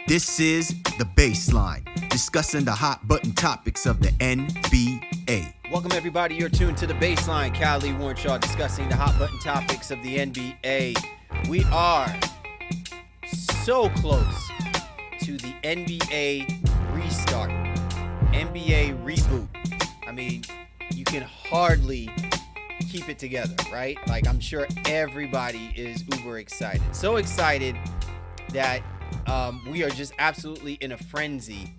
This is The Baseline, discussing the hot button topics of the NBA. Welcome, everybody. You're tuned to The Baseline. Callie Warnshaw discussing the hot button topics of the NBA. We are so close to the NBA restart, NBA reboot. I mean, you can hardly keep it together, right? Like, I'm sure everybody is uber excited. So excited that we are just absolutely in a frenzy,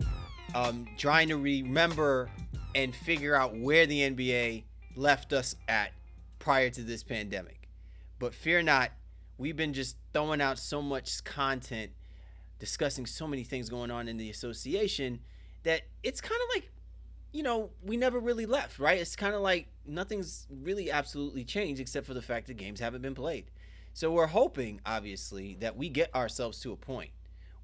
trying to remember and figure out where the NBA left us at prior to this pandemic. But fear not, we've been just throwing out so much content, discussing so many things going on in the association that it's kind of like, you know, we never really left, right? It's kind of like nothing's really absolutely changed except for the fact that games haven't been played. So we're hoping, obviously, that we get ourselves to a point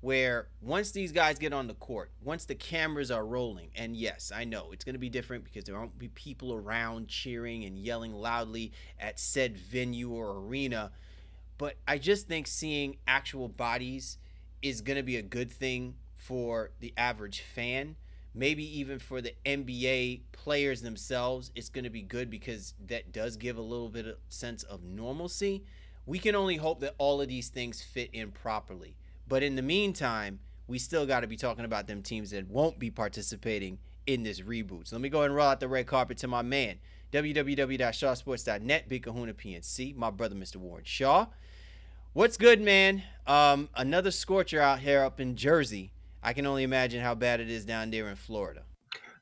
where once these guys get on the court, once the cameras are rolling, and yes, I know it's going to be different because there won't be people around cheering and yelling loudly at said venue or arena, but I just think seeing actual bodies is going to be a good thing for the average fan. Maybe even for the NBA players themselves, it's going to be good because that does give a little bit of sense of normalcy. We can only hope that all of these things fit in properly. But in the meantime, we still got to be talking about them teams that won't be participating in this reboot. So let me go ahead and roll out the red carpet to my man, www.shawsports.net, Big Kahuna PNC, my brother, Mr. Warren Shaw. What's good, man? Another scorcher out here up in Jersey. I can only imagine how bad it is down there in Florida.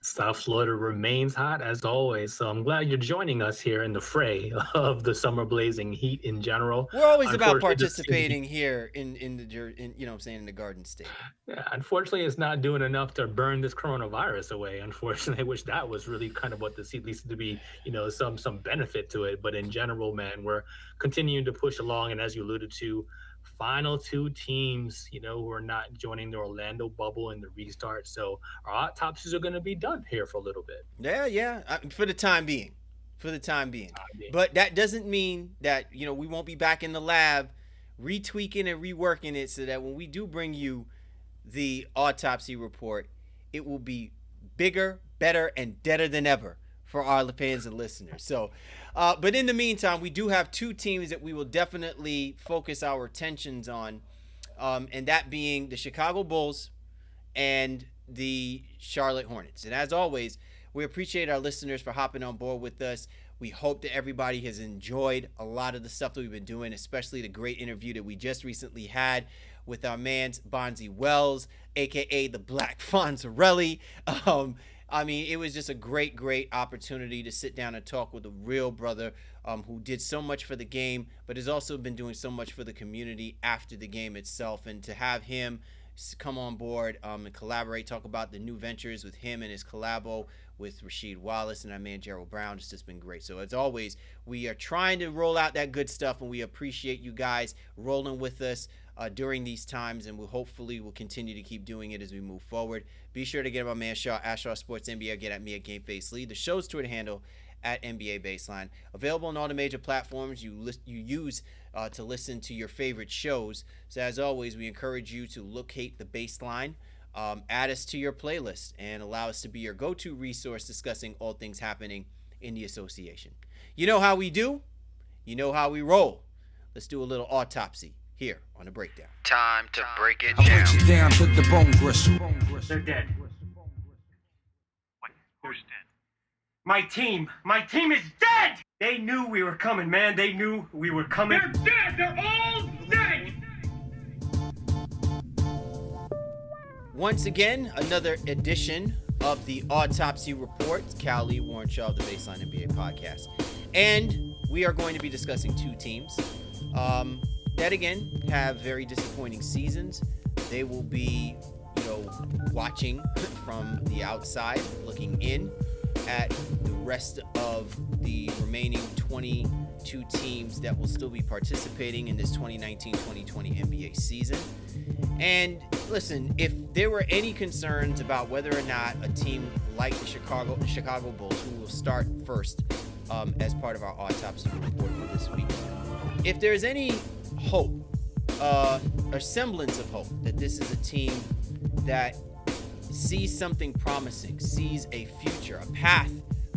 South Florida remains hot as always, so I'm glad you're joining us here in the fray of the summer blazing heat in general. We're always about participating here in you know what I'm saying, in the Garden State. Yeah, unfortunately, it's not doing enough to burn this coronavirus away. Unfortunately, I wish that was really kind of what this at least to be, you know, some benefit to it. But in general, man, we're continuing to push along, and as you alluded to, final two teams, you know, who are not joining the Orlando bubble in the restart. So our autopsies are going to be done here for a little bit. Yeah. For the time being. But that doesn't mean that, you know, we won't be back in the lab retweaking and reworking it so that when we do bring you the autopsy report, it will be bigger, better, and deader than ever for our fans and listeners. So, but in the meantime, we do have two teams that we will definitely focus our attentions on, and that being the Chicago Bulls and the Charlotte Hornets. And as always, we appreciate our listeners for hopping on board with us. We hope that everybody has enjoyed a lot of the stuff that we've been doing, especially the great interview that we just recently had with our man Bonzi Wells, aka the Black Fonzarelli. I mean, it was just a great opportunity to sit down and talk with a real brother who did so much for the game, but has also been doing so much for the community after the game itself. And to have him come on board and collaborate, talk about the new ventures with him and his collabo with Rasheed Wallace and our man Gerald Brown, it's just been great. So as always, we are trying to roll out that good stuff, and we appreciate you guys rolling with us during these times, and we'll hopefully continue to keep doing it as we move forward. Be sure to get my man Shaw at Shaw Sports NBA, get at me at Game Face Lee. The show's Twitter handle at NBA Baseline. Available on all the major platforms you use to listen to your favorite shows. So as always, we encourage you to locate the Baseline, add us to your playlist, and allow us to be your go-to resource discussing all things happening in the association. You know how we do. You know how we roll. Let's do a little autopsy here on the breakdown. Time to break it I down. put you down, put the bone gristle. They're dead. What? Who's dead? My team is dead! They knew we were coming, man. They knew we were coming. They're dead! They're all dead! Once again, another edition of the Autopsy Report. Callie Warnshaw of the Baseline NBA podcast. And we are going to be discussing two teams that, again, have very disappointing seasons. They will be, you know, watching from the outside, looking in at the rest of the remaining 22 teams that will still be participating in this 2019-2020 NBA season. And listen, if there were any concerns about whether or not a team like the Chicago Bulls, who will start first as part of our autopsy report for this week, if there's any hope a semblance of hope that this is a team that sees something promising, sees a future, a path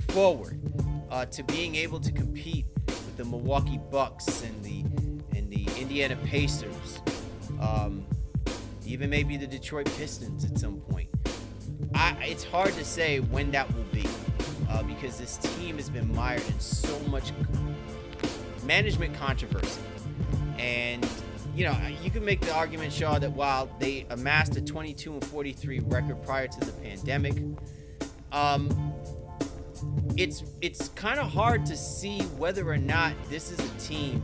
forward to being able to compete with the Milwaukee Bucks and the Indiana Pacers, even maybe the Detroit Pistons at some point. It's hard to say when that will be because this team has been mired in so much management controversy. And, you know, you can make the argument, Shaw, that while they amassed a 22-43 record prior to the pandemic, it's kind of hard to see whether or not this is a team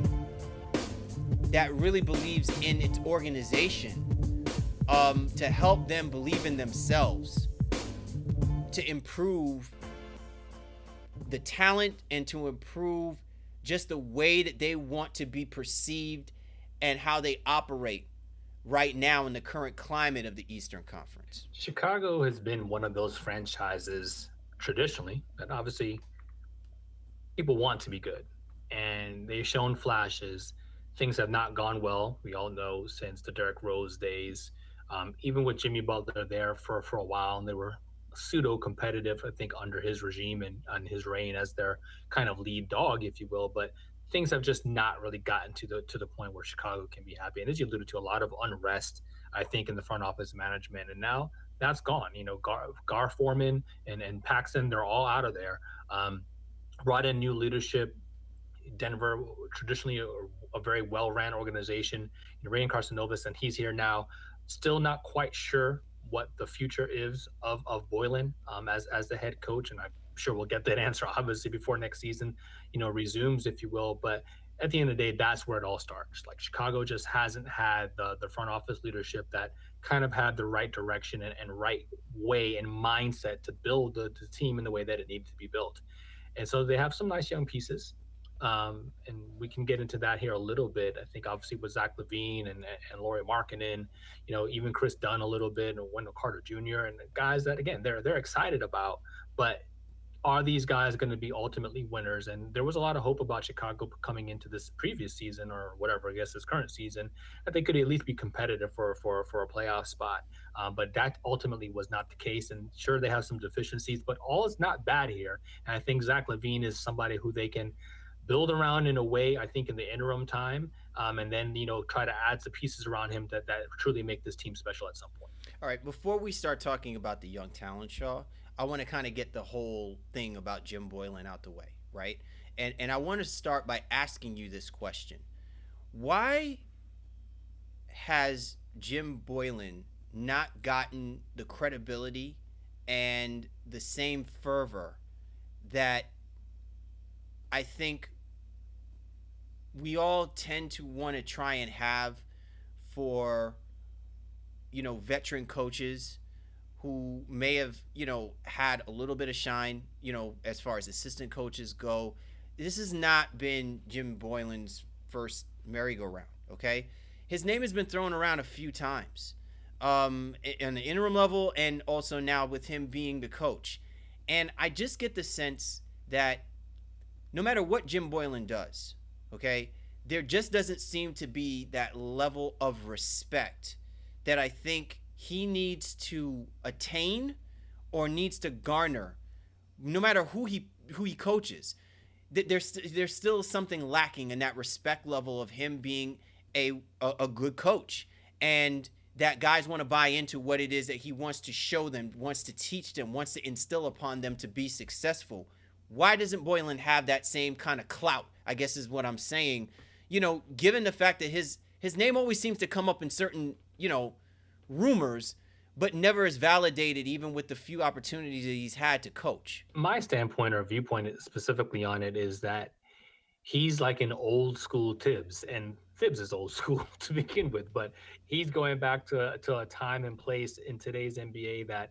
that really believes in its organization to help them believe in themselves, to improve the talent and to improve just the way that they want to be perceived and how they operate right now in the current climate of the Eastern Conference. Chicago has been one of those franchises traditionally that obviously people want to be good, and they've shown flashes. Things have not gone well. We all know since the Derrick Rose days, even with Jimmy Butler there for a while, and they were pseudo competitive, I think, under his regime and on his reign as their kind of lead dog, if you will. But things have just not really gotten to the point where Chicago can be happy. And as you alluded to, a lot of unrest, I think, in the front office management, and now that's gone. You know, Gar Forman and Paxson, they're all out of there. Brought in new leadership. Denver, traditionally a very well-ran organization. Ryan Carcinovas, and he's here now. Still not quite sure what the future is of Boylen as the head coach, and I'm sure we'll get that answer obviously before next season, resumes, if you will. But at the end of the day, that's where it all starts. Like Chicago just hasn't had the front office leadership that kind of had the right direction and right way and mindset to build the team in the way that it needed to be built. And so they have some nice young pieces. And we can get into that here a little bit. I think obviously with Zach Levine and Lauri Markkanen, even Chris Dunn a little bit, and Wendell Carter Jr. and the guys that again they're excited about. But are these guys going to be ultimately winners? And there was a lot of hope about Chicago coming into this previous season or whatever, I guess this current season, that they could at least be competitive for a playoff spot. But that ultimately was not the case. And sure, they have some deficiencies, but all is not bad here. And I think Zach Levine is somebody who they can build around in a way, I think, in the interim time, and then, try to add some pieces around him that truly make this team special at some point. All right, before we start talking about the young talent, Shaw, I want to kind of get the whole thing about Jim Boylen out the way, right? And I want to start by asking you this question. Why has Jim Boylen not gotten the credibility and the same fervor that I think we all tend to want to try and have for, veteran coaches who may have, had a little bit of shine, as far as assistant coaches go? This has not been Jim Boylen's first merry-go-round, okay? His name has been thrown around a few times on the interim level and also now with him being the coach. And I just get the sense that no matter what Jim Boylen does, okay, there just doesn't seem to be that level of respect that I think he needs to attain or needs to garner, no matter who he coaches. There's still something lacking in that respect level of him being a good coach, and that guys want to buy into what it is that he wants to show them, wants to teach them, wants to instill upon them to be successful. Why doesn't Boylen have that same kind of clout, I guess is what I'm saying, given the fact that his name always seems to come up in certain, rumors, but never is validated even with the few opportunities that he's had to coach? My standpoint or viewpoint specifically on it is that he's like an old school Tibbs, and Tibbs is old school to begin with, but he's going back to a time and place in today's NBA that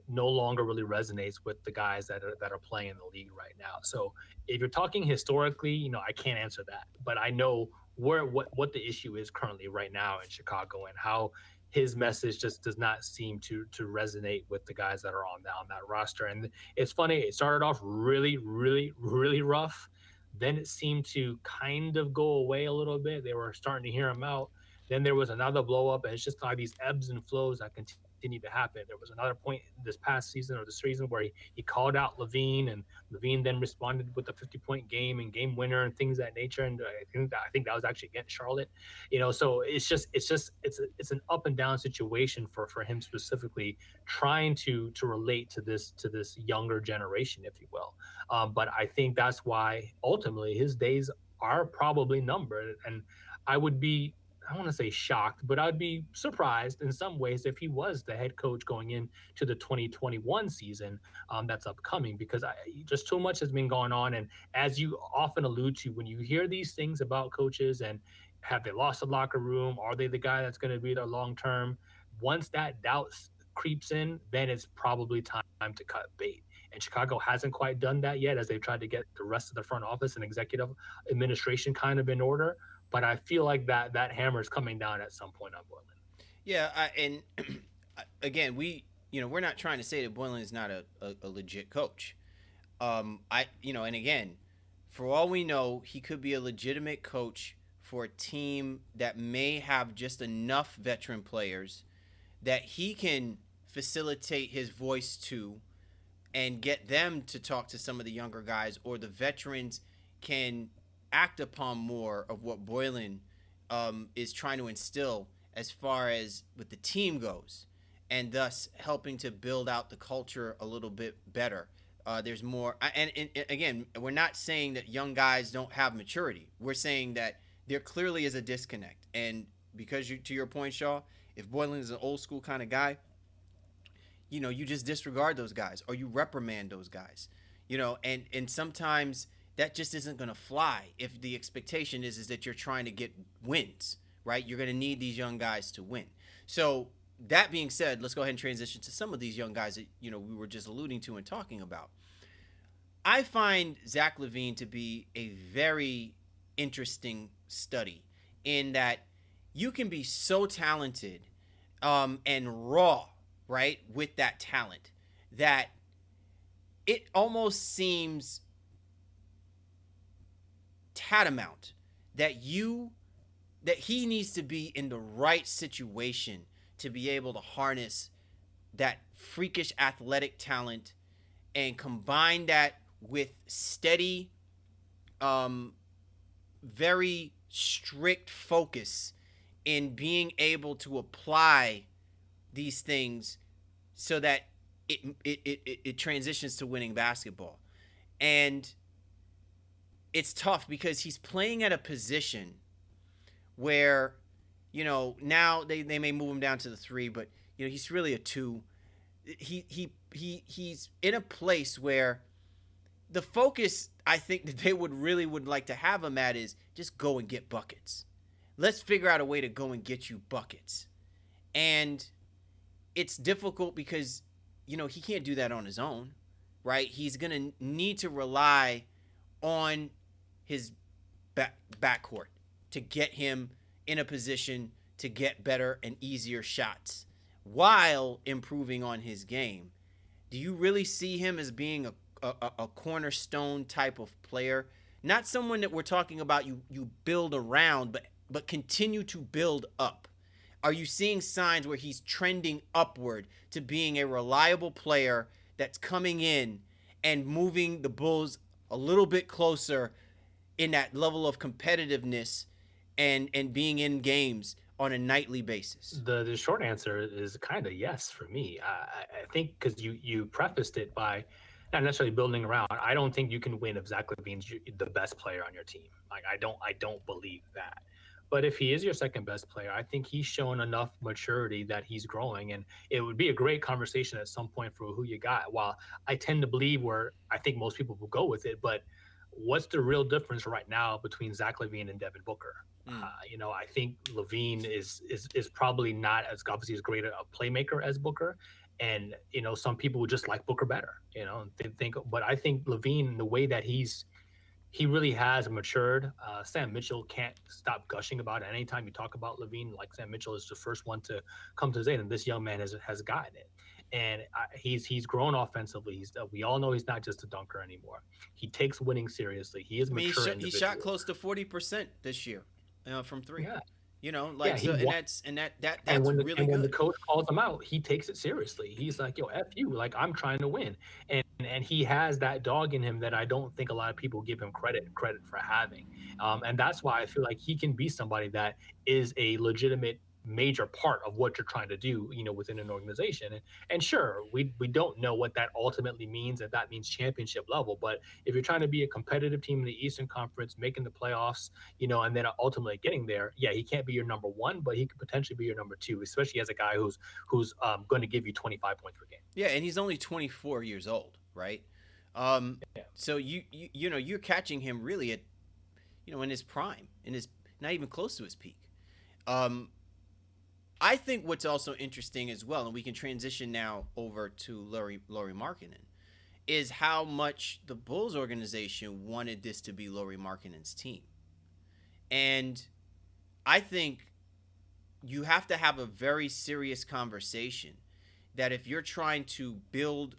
no longer really resonates with the guys that are playing in the league right now. So if you're talking historically, I can't answer that, but I know what the issue is currently right now in Chicago and how his message just does not seem to resonate with the guys that are on that roster. And it's funny, it started off really, really, really rough. Then it seemed to kind of go away a little bit. They were starting to hear him out. Then there was another blow up, and it's just like these ebbs and flows that continue to happen. There was another point this past season or this season where he called out Levine, and Levine then responded with a 50-point game and game winner and things of that nature. And I think that was actually against Charlotte. So it's an up and down situation for him specifically, trying to relate to this younger generation, if you will. But I think that's why ultimately his days are probably numbered. And I would be, I don't want to say shocked, but I'd be surprised in some ways if he was the head coach going into the 2021 season that's upcoming, because just too much has been going on. And as you often allude to, when you hear these things about coaches and have they lost the locker room? Are they the guy that's going to be there long term? Once that doubt creeps in, then it's probably time to cut bait. And Chicago hasn't quite done that yet, as they've tried to get the rest of the front office and executive administration kind of in order. But I feel like that hammer is coming down at some point on Boylan. Yeah, and again, we're not trying to say that Boylan is not a legit coach. And again, for all we know, he could be a legitimate coach for a team that may have just enough veteran players that he can facilitate his voice to and get them to talk to some of the younger guys, or the veterans can act upon more of what Boylan is trying to instill as far as with the team goes, and thus helping to build out the culture a little bit better. There's more, and again, we're not saying that young guys don't have maturity. We're saying that there clearly is a disconnect, and because to your point, Shaw, if Boylan is an old school kind of guy, you just disregard those guys or you reprimand those guys, and sometimes that just isn't going to fly if the expectation is that you're trying to get wins, right? You're going to need these young guys to win. So that being said, let's go ahead and transition to some of these young guys that, we were just alluding to and talking about. I find Zach LaVine to be a very interesting study in that you can be so talented and raw, right, with that talent that it almost seems tantamount that he needs to be in the right situation to be able to harness that freakish athletic talent and combine that with steady, very strict focus in being able to apply these things so that it transitions to winning basketball. And it's tough because he's playing at a position where, now they may move him down to the 3, but he's really a 2. He's in a place where the focus I think that they would like to have him at is just go and get buckets. Let's figure out a way to go and get you buckets. And it's difficult because, he can't do that on his own, right? He's going to need to rely on his backcourt to get him in a position to get better and easier shots while improving on his game. Do you really see him as being a cornerstone type of player? Not someone that we're talking about you build around, but continue to build up. Are you seeing signs where he's trending upward to being a reliable player that's coming in and moving the Bulls a little bit closer in that level of competitiveness and being in games on a nightly basis? The short answer is kind of yes for me. I think because you prefaced it by not necessarily building around. I don't think you can win if Zach LaVine's the best player on your team. Like I don't believe that. But if he is your second best player, I think he's shown enough maturity that he's growing, and it would be a great conversation at some point for who you got. While I tend to believe where I think most people will go with it, but what's the real difference right now between Zach LaVine and Devin Booker? I think LaVine is probably not as obviously as great a playmaker as Booker, and some people would just like Booker better. But I think LaVine, the way that he really has matured. Sam Mitchell can't stop gushing about it. Anytime you talk about LaVine, like Sam Mitchell is the first one to come to say, and this young man has gotten it. And he's grown offensively. We all know he's not just a dunker anymore. He takes winning seriously. He is mature. He shot close to 40% this year from 3. Yeah. You know, Yeah, like he so, and wants. that's And really when the good. coach calls him out, he takes it seriously. He's like, "Yo, f you! Like I'm trying to win," and he has that dog in him that I don't think a lot of people give him credit for having. And that's why I feel like he can be somebody that is a legitimate major part of what you're trying to do, within an organization. And sure, we don't know what that ultimately means, if that means championship level. But if you're trying to be a competitive team in the Eastern Conference, making the playoffs, and then ultimately getting there. Yeah, he can't be your number one, but he could potentially be your number two, especially as a guy who's going to give you 25 points per game. Yeah, and he's only 24 years old, right? Um, Yeah. so you know you're catching him really at in his prime, in his not even close to his peak. Um, I think what's also interesting as well, and we can transition now over to Lauri Markkanen, is how much the Bulls organization wanted this to be Lauri Markkanen's team, and I think you have to have a very serious conversation that if you're trying to build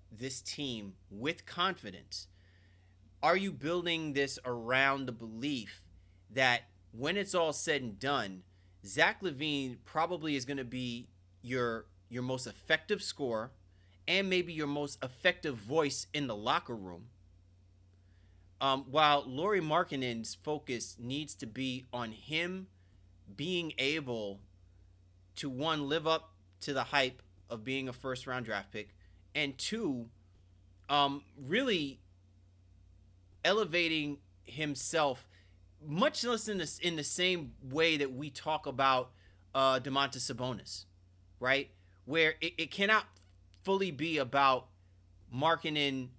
this team with confidence, are you building this around the belief that when it's all said and done, Zach LaVine probably is going to be your most effective scorer and maybe your most effective voice in the locker room, while Lauri Markkanen's focus needs to be on him being able to, one, live up to the hype of being a first round draft pick, and two, really elevating himself, much less in the same way that we talk about Domantas Sabonis, right? Where it cannot fully be about Markkanen,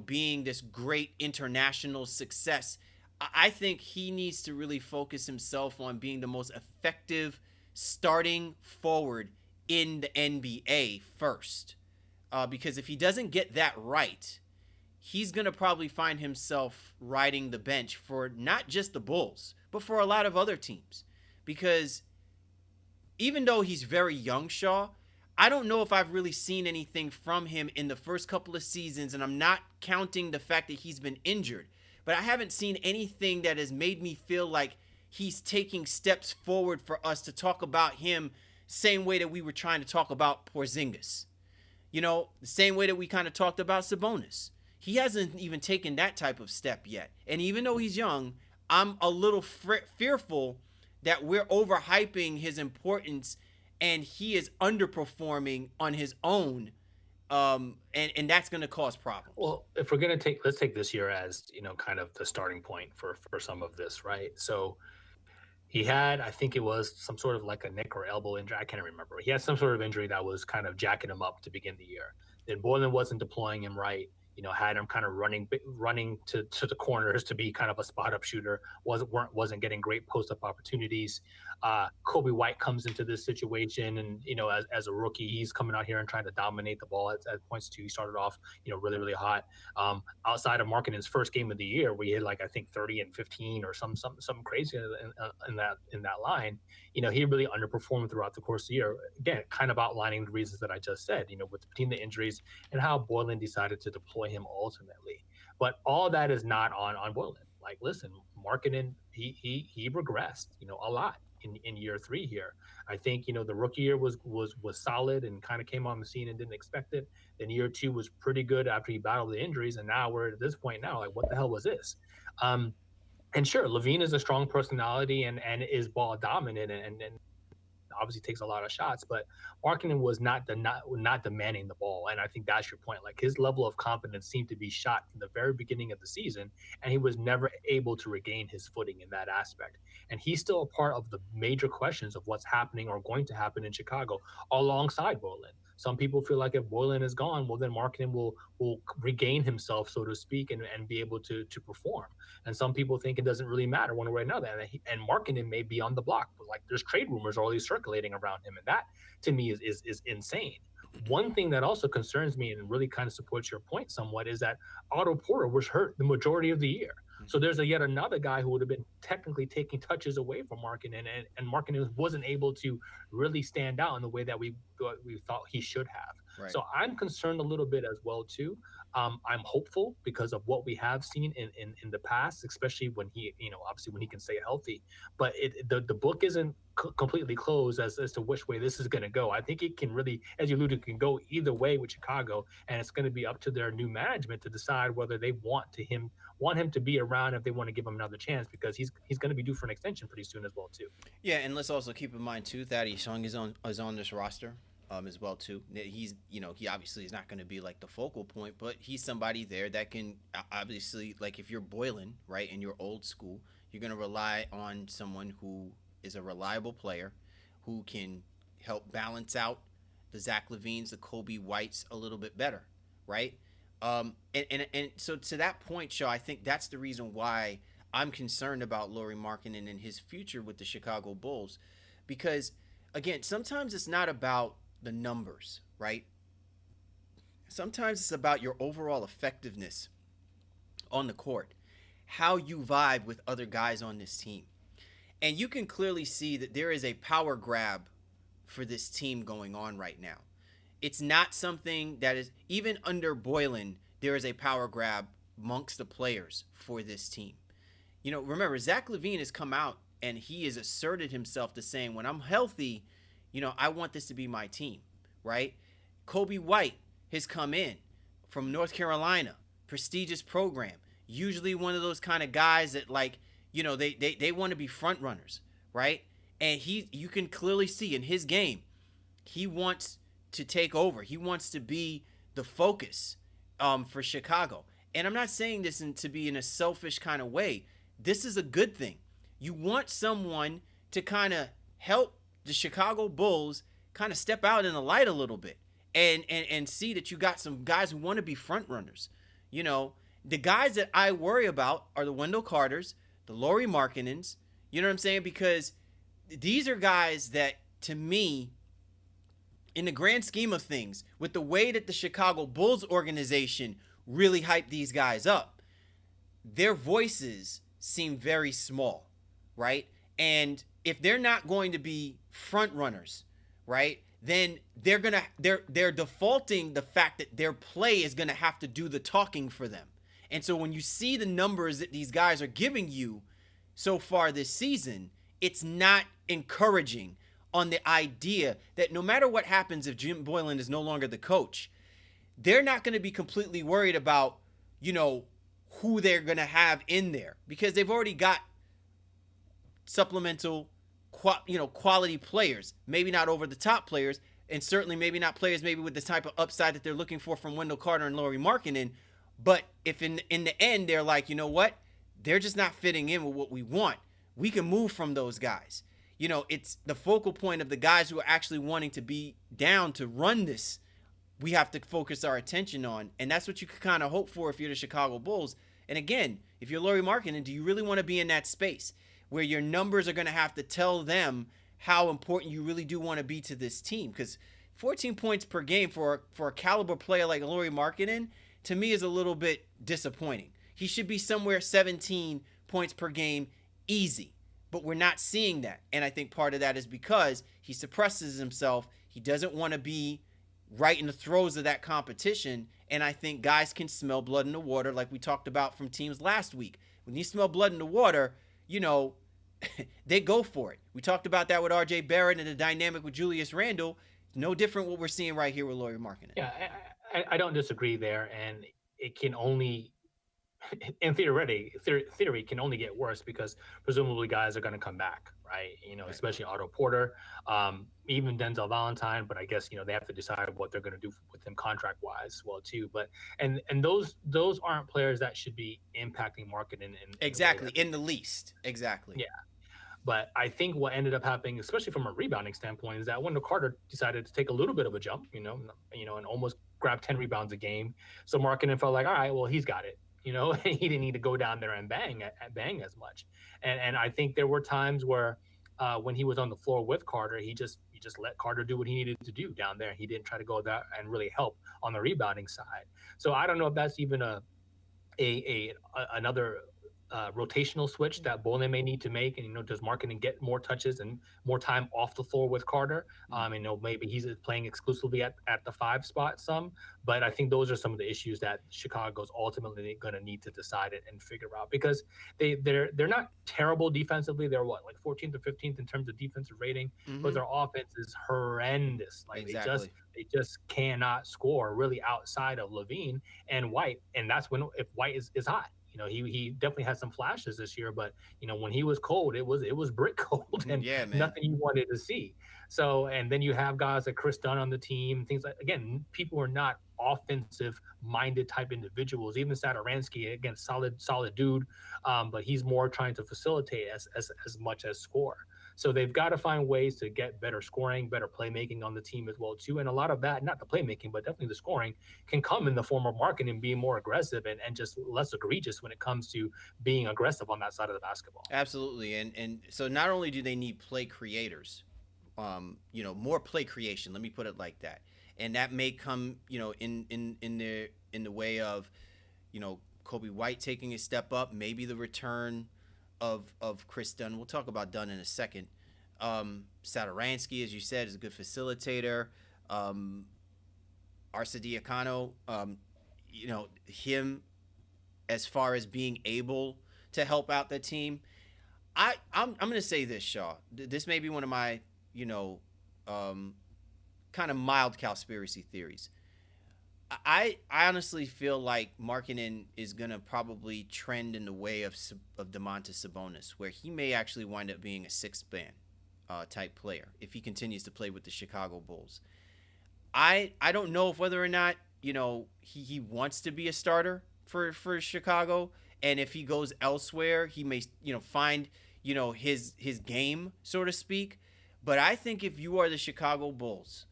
being this great international success. I think he needs to really focus himself on being the most effective starting forward in the NBA first. Because if he doesn't get that right, he's going to probably find himself riding the bench for not just the Bulls, but for a lot of other teams. Because even though he's very young, Shaw, I don't know if I've really seen anything from him in the first couple of seasons, and I'm not counting the fact that he's been injured, but I haven't seen anything that has made me feel like he's taking steps forward for us to talk about him same way that we were trying to talk about Porzingis. The same way that we kind of talked about Sabonis. He hasn't even taken that type of step yet. And even though he's young, I'm a little fearful that we're overhyping his importance and he is underperforming on his own. And that's going to cause problems. Well, if we're gonna let's take this year as kind of the starting point for some of this, right? So he had, I think it was some sort of like a neck or elbow injury. I can't remember. He had some sort of injury that was kind of jacking him up to begin the year. Then Boylan wasn't deploying him right. Had him kind of running to the corners to be kind of a spot up shooter. Wasn't getting great post up opportunities. Kobe White comes into this situation, and as a rookie, he's coming out here and trying to dominate the ball at points too. He started off really really hot. Outside of Markkanen's first game of the year, we had like I think 30 and 15 or something crazy in that line. He really underperformed throughout the course of the year. Again, kind of outlining the reasons that I just said. Between the injuries and how Boylan decided to deploy him ultimately. But all that is not on Boylan. Like, listen, Markkanen, he regressed, a lot in year 3 here. I think, the rookie year was solid and kind of came on the scene and didn't expect it. Then year 2 was pretty good after he battled the injuries. And now we're at this point now, like, what the hell was this? And sure, LaVine is a strong personality and is ball dominant and obviously takes a lot of shots, but Markkanen was not demanding the ball, and I think that's your point. Like his level of confidence seemed to be shot from the very beginning of the season, and he was never able to regain his footing in that aspect. And he's still a part of the major questions of what's happening or going to happen in Chicago alongside Boylan. Some people feel like if Boylan is gone, well, then Markkanen will regain himself, so to speak, and be able to perform. And some people think it doesn't really matter one way or another. And Markkanen may be on the block, but like there's trade rumors already circulating around him, and that to me is insane. One thing that also concerns me and really kind of supports your point somewhat is that Otto Porter was hurt the majority of the year. So there's yet another guy who would have been technically taking touches away from Markkanen, and Markkanen wasn't able to really stand out in the way that we thought he should have. Right. So I'm concerned a little bit as well too. I'm hopeful because of what we have seen in the past, especially when he, obviously when he can stay healthy. But the book isn't completely closed as to which way this is going to go. I think it can really, as you alluded, can go either way with Chicago, and it's going to be up to their new management to decide whether they want him to be around, if they want to give him another chance, because he's going to be due for an extension pretty soon as well too. Yeah, and let's also keep in mind too that Young is on this roster as well too. He's he obviously is not going to be like the focal point, but he's somebody there that can obviously, like, if you're Boylan, right, and you're old school, you're going to rely on someone who is a reliable player who can help balance out the Zach Levines, the Kobe Whites a little bit better, right? And so to that point, Shaw, I think that's the reason why I'm concerned about Lauri Markkanen and his future with the Chicago Bulls, because again, sometimes it's not about the numbers, right? Sometimes it's about your overall effectiveness on the court, how you vibe with other guys on this team. And you can clearly see that there is a power grab for this team going on right now. It's not something that is, even under Boylan, there is a power grab amongst the players for this team. Remember, Zach LaVine has come out and he has asserted himself to saying, when I'm healthy, I want this to be my team, right? Kobe White has come in from North Carolina, prestigious program, usually one of those kind of guys that, like, they want to be front runners, right? And you can clearly see in his game, he wants to take over. He wants to be the focus for Chicago. And I'm not saying this to be in a selfish kind of way. This is a good thing. You want someone to kind of help the Chicago Bulls kind of step out in the light a little bit and see that you got some guys who want to be front runners. The guys that I worry about are the Wendell Carters, the Lauri Markkanens. You know what I'm saying? Because these are guys that, to me, in the grand scheme of things, with the way that the Chicago Bulls organization really hyped these guys up, their voices seem very small, right? And if they're not going to be front runners, right, then they're defaulting the fact that their play is going to have to do the talking for them. And so when you see the numbers that these guys are giving you so far this season, it's not encouraging on the idea that no matter what happens, if Jim Boylan is no longer the coach, they're not going to be completely worried about, who they're going to have in there, because they've already got supplemental, quality players, maybe not over the top players, and certainly maybe not players maybe with the type of upside that they're looking for from Wendell Carter and Lauri Markkanen. But if in the end they're like, you know what, they're just not fitting in with what we want, we can move from those guys. It's the focal point of the guys who are actually wanting to be down to run this. We have to focus our attention on, and that's what you could kind of hope for if you're the Chicago Bulls. And again, if you're Lauri Markkanen, do you really want to be in that space where your numbers are going to have to tell them how important you really do want to be to this team? Because 14 points per game for a caliber player like Lauri Markkanen, to me, is a little bit disappointing. He should be somewhere 17 points per game easy, but we're not seeing that. And I think part of that is because he suppresses himself. He doesn't want to be right in the throes of that competition. And I think guys can smell blood in the water, like we talked about from teams last week. When you smell blood in the water, they go for it. We talked about that with RJ Barrett and the dynamic with Julius Randle. No different what we're seeing right here with Lauri Markkanen. Yeah, I don't disagree there, and it can only, in theory, can only get worse because presumably guys are going to come back, right? Right. Especially Otto Porter, even Denzel Valentine. But I guess they have to decide what they're going to do with him contract wise as well too. But and those aren't players that should be impacting market in exactly in the least. Exactly. Yeah. But I think what ended up happening, especially from a rebounding standpoint, is that Wendell Carter decided to take a little bit of a jump, and almost grab 10 rebounds a game. So Markkanen felt like, all right, well, he's got it. He didn't need to go down there and bang as much. And I think there were times where when he was on the floor with Carter, he just let Carter do what he needed to do down there. He didn't try to go there and really help on the rebounding side. So I don't know if that's even another rotational switch that Bolan may need to make, and does Markkanen get more touches and more time off the floor with Carter? And maybe he's playing exclusively at the 5 spot some, but I think those are some of the issues that Chicago's ultimately going to need to decide it and figure out, because they're not terrible defensively. They're like 14th or 15th in terms of defensive rating, but their offense is horrendous. Like Exactly. they just cannot score really outside of Levine and White, and that's when if White is hot. He definitely had some flashes this year, but when he was cold, it was brick cold and Yeah, man. nothing you wanted to see. So, and then you have guys like Chris Dunn on the team, things like, again, people are not offensive minded type individuals. Even Satoransky, again, solid dude, but he's more trying to facilitate as much as score. So they've got to find ways to get better scoring, better playmaking on the team as well too. And a lot of that, not the playmaking, but definitely the scoring, can come in the form of Markkanen and being more aggressive and just less egregious when it comes to being aggressive on that side of the basketball. Absolutely. And so not only do they need play creators, more play creation, let me put it like that. And that may come, in the way of, Kobe White taking a step up, maybe the return of Chris Dunn. We'll talk about Dunn in a second. Satoransky, as you said, is a good facilitator. Arcidiacono, him as far as being able to help out the team. I'm going to say this, Shaw. This may be one of my, kind of mild conspiracy theories. I honestly feel like Markkanen is going to probably trend in the way of Domantas Sabonis, where he may actually wind up being a sixth man type player if he continues to play with the Chicago Bulls. I don't know if whether or not, he wants to be a starter for Chicago, and if he goes elsewhere, he may, find, his game, so to speak. But I think if you are the Chicago Bulls,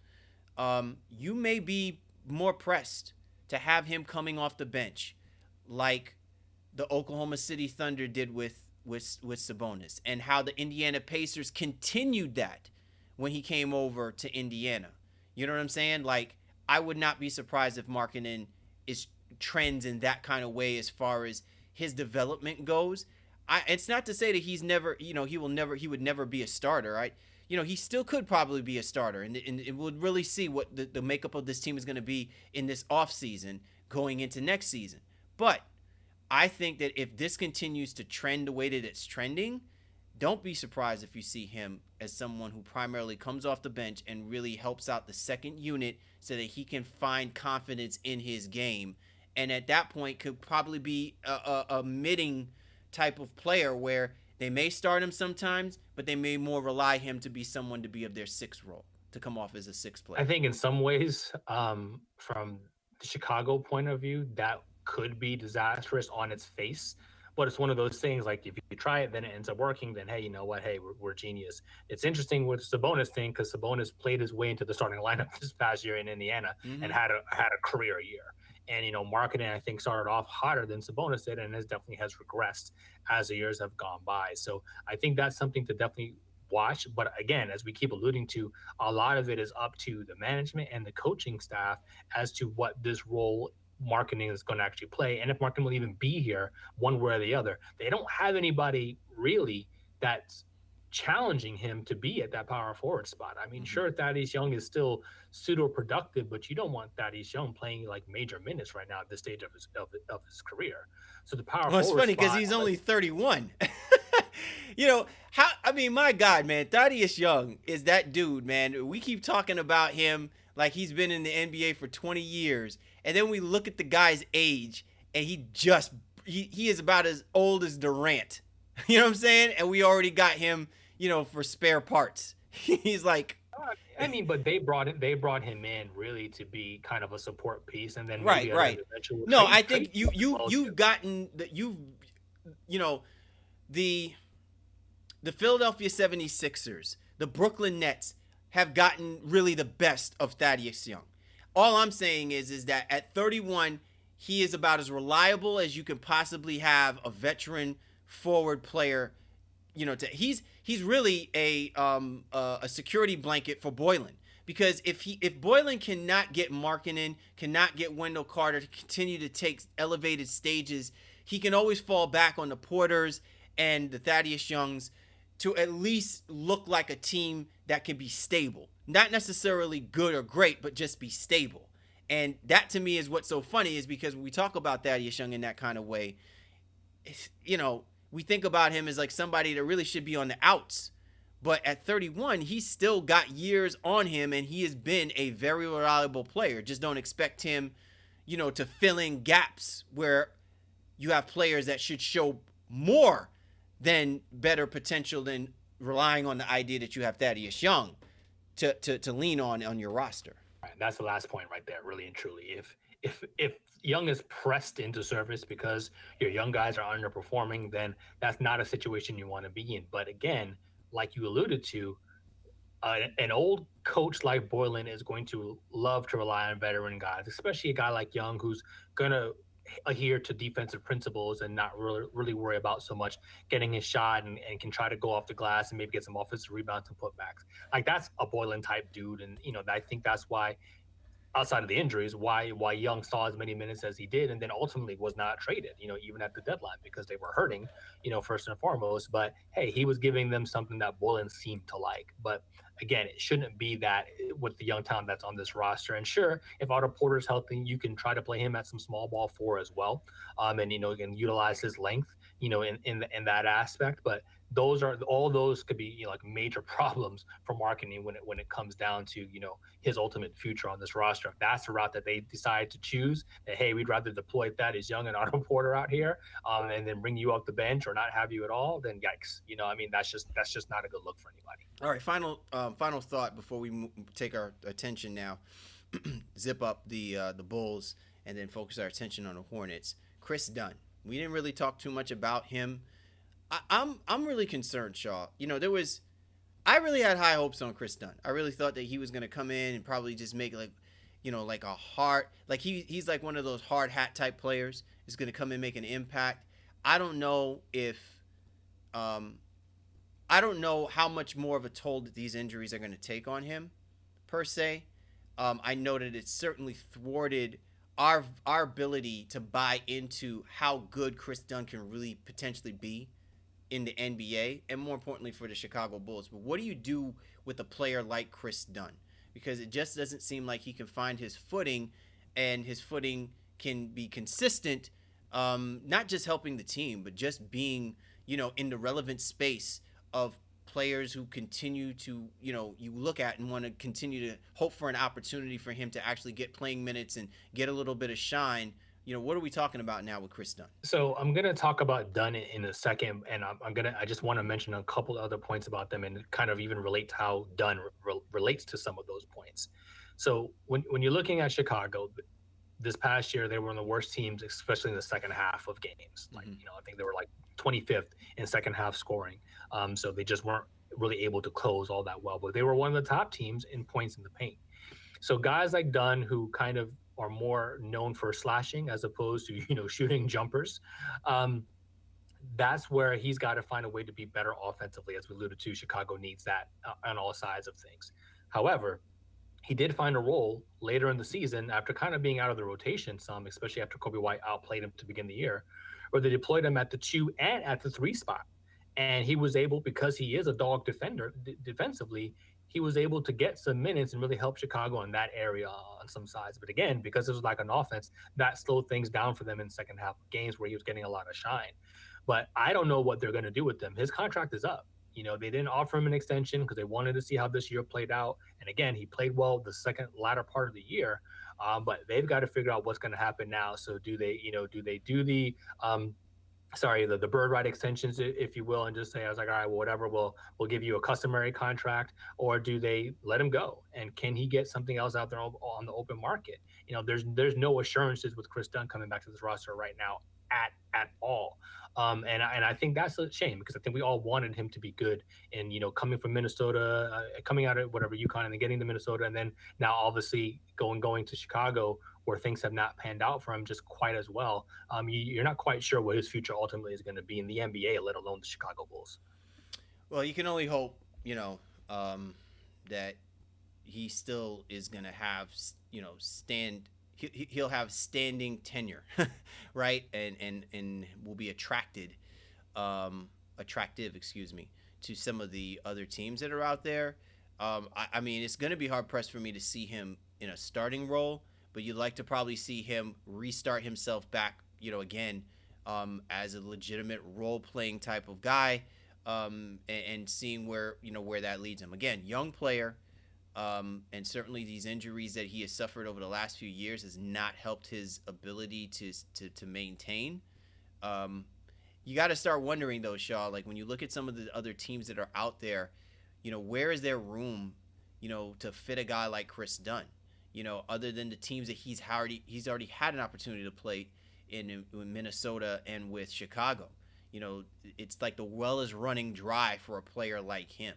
you may be more pressed to have him coming off the bench like the Oklahoma City Thunder did with Sabonis, and how the Indiana Pacers continued that when he came over to Indiana. You know what I'm saying? Like, I would not be surprised if Markkanen is trends in that kind of way as far as his development goes. It's not to say that he's never, he would never be a starter, right? He still could probably be a starter, and we'll really see what the makeup of this team is going to be in this offseason going into next season. But I think that if this continues to trend the way that it's trending, don't be surprised if you see him as someone who primarily comes off the bench and really helps out the second unit so that he can find confidence in his game. And at that point could probably be a middling type of player where they may start him sometimes, but they may more rely him to be someone to be of their sixth role, to come off as a sixth player. I think in some ways, from the Chicago point of view, that could be disastrous on its face. But it's one of those things, like, if you try it, then it ends up working, then, hey, you know what? Hey, we're genius. It's interesting with the Sabonis thing, because Sabonis played his way into the starting lineup this past year in Indiana and had a career year. And, Markkanen, I think, started off hotter than Sabonis did, and definitely has regressed as the years have gone by. So I think that's something to definitely watch. But again, as we keep alluding to, a lot of it is up to the management and the coaching staff as to what this role Markkanen is going to actually play, and if Markkanen will even be here one way or the other. They don't have anybody really that's challenging him to be at that power forward spot. I mean, sure, Thaddeus Young is still pseudo productive, but you don't want Thaddeus Young playing like major minutes right now at this stage of his career. So the power forward. It's funny because he's only 31. My God, man, Thaddeus Young is that dude, man. We keep talking about him like he's been in the NBA for 20 years. And then we look at the guy's age, and he is about as old as Durant. You know what I'm saying? And we already got him, for spare parts. He's like, but they brought him in really to be kind of a support piece, and then right. No, I think you've gotten the Philadelphia 76ers, the Brooklyn Nets have gotten really the best of Thaddeus Young. All I'm saying is that at 31, he is about as reliable as you can possibly have a veteran forward player. He's really a security blanket for Boylen, because if Boylen cannot get Markkanen, cannot get Wendell Carter to continue to take elevated stages, he can always fall back on the Porters and the Thaddeus Youngs to at least look like a team that can be stable. Not necessarily good or great, but just be stable. And that to me is what's so funny, is because when we talk about Thaddeus Young in that kind of way, we think about him as like somebody that really should be on the outs. But at 31, he's still got years on him, and he has been a very reliable player. Just don't expect him, to fill in gaps where you have players that should show more than better potential than relying on the idea that you have Thaddeus Young to lean on your roster. Right, that's the last point right there, really and truly. If Young is pressed into service because your young guys are underperforming, then that's not a situation you want to be in. But again, like you alluded to, an old coach like Boylan is going to love to rely on veteran guys, especially a guy like Young who's going to adhere to defensive principles and not really worry about so much getting his shot and can try to go off the glass and maybe get some offensive rebounds and putbacks. Like that's a Boylan type dude. And, I think that's why, outside of the injuries, why Young saw as many minutes as he did, and then ultimately was not traded, even at the deadline, because they were hurting, first and foremost. But hey, he was giving them something that Boylan seemed to like. But again, it shouldn't be that with the young talent that's on this roster. And sure, if Otto Porter's healthy, you can try to play him at some small ball four as well, and again utilize his length, in that aspect. But all those could be like major problems for marketing when it comes down to his ultimate future on this roster. If that's the route that they decide to choose, that hey, we'd rather deploy Thaddeus Young and Otto Porter out here, and then bring you off the bench or not have you at all, then yikes. That's just not a good look for anybody. All right, final thought before we take our attention now, zip up the Bulls and then focus our attention on the Hornets. Chris Dunn. We didn't really talk too much about him. I'm really concerned, Shaw. I really had high hopes on Chris Dunn. I really thought that he was gonna come in and probably just make like a hard, like he's like one of those hard hat type players. Is gonna come in and make an impact. I don't know how much more of a toll that these injuries are gonna take on him, per se. I know that it's certainly thwarted our ability to buy into how good Chris Dunn can really potentially be in the NBA, and more importantly for the Chicago Bulls. But what do you do with a player like Chris Dunn? Because it just doesn't seem like he can find his footing, and his footing can be consistent, not just helping the team, but just being, in the relevant space of players who continue to, you look at and want to continue to hope for an opportunity for him to actually get playing minutes and get a little bit of shine. What are we talking about now with Chris Dunn? So I'm going to talk about Dunn in a second, and I just want to mention a couple other points about them and kind of even relate to how Dunn relates to some of those points. So when you're looking at Chicago, this past year, they were one of the worst teams, especially in the second half of games. Like, I think they were like 25th in second half scoring. So they just weren't really able to close all that well, but they were one of the top teams in points in the paint. So guys like Dunn, who kind of are more known for slashing as opposed to, shooting jumpers, that's where he's got to find a way to be better offensively. As we alluded to, Chicago needs that on all sides of things. However, he did find a role later in the season after kind of being out of the rotation some, especially after Kobe White outplayed him to begin the year, where they deployed him at the 2 and at the 3 spot. And he was able, because he is a dog defender defensively, he was able to get some minutes and really help Chicago in that area on some sides. But again, because it was like an offense, that slowed things down for them in second half games where he was getting a lot of shine. But I don't know what they're going to do with him. His contract is up. They didn't offer him an extension because they wanted to see how this year played out. And again, he played well the latter part of the year. But they've got to figure out what's going to happen now. So do they do the the bird right extensions, if you will, and just say, I was like, all right, well, whatever, we'll give you a customary contract, or do they let him go? And can he get something else out there on the open market? There's no assurances with Chris Dunn coming back to this roster right now at all. And I think that's a shame, because I think we all wanted him to be good. And, coming from Minnesota, coming out of whatever UConn and then getting to Minnesota, and then now obviously going to Chicago, where things have not panned out for him just quite as well. You're not quite sure what his future ultimately is going to be in the NBA, let alone the Chicago Bulls. Well, you can only hope, that he still is going to have, he'll have standing tenure, right? And will be attractive, excuse me, to some of the other teams that are out there. I mean, it's going to be hard pressed for me to see him in a starting role, but you'd like to probably see him restart himself back, again, as a legitimate role playing type of guy, and seeing where that leads him. Again, young player. And certainly these injuries that he has suffered over the last few years has not helped his ability to maintain. You got to start wondering though, Shaw, like when you look at some of the other teams that are out there, where is there room, to fit a guy like Chris Dunn, other than the teams that he's already had an opportunity to play in Minnesota and with Chicago. It's like the well is running dry for a player like him.